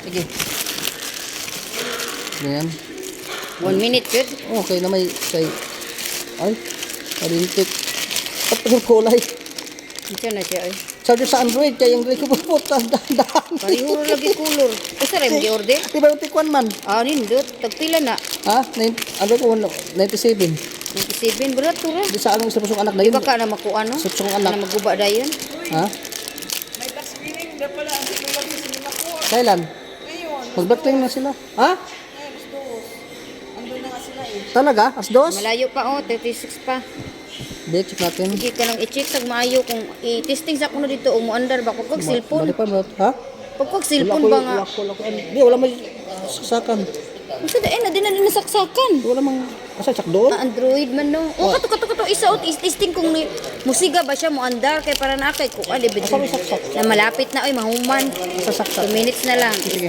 Sige. Ganyan. 1 minute, good. Okay na may kay. Ay, kalintik. Tapos yung kulay. Ito na siya, eh. Sabi sa Android, kaya yung Android ko pupunta, dahan-dahan. Parihuro lagi color. Basta rin mo order. Di ba yung tikwan man? Ah, nindot. Tagpila na. Ha? Ano ko, 97. 97, berat to ra. Di sa anong isa pusong anak na Di yun. ba ka na makuha, no? Sa pusong Na anak. maguba na yun. Ha? Kailan? Mag-birthday na sila. Ha? Talaga? As dos? Malayo pa, oh. 36 pa. Hindi, check natin. Sige ka nang i-check tag maayo kung i-testing sa kuno dito o muandar ba pagkog cellphone. Bali pa bro. Ha? Pagkog cellphone ba nga? Hindi, wala may saksakan. Unsa da na din na nasaksakan. Wala mang asa check doon. Android man no. Oh, kato isa out testing kung musiga ba siya muandar kay para na kay ko ali bit. Na malapit na oy mahuman. Sa saksak. 2 minutes na lang. Sige.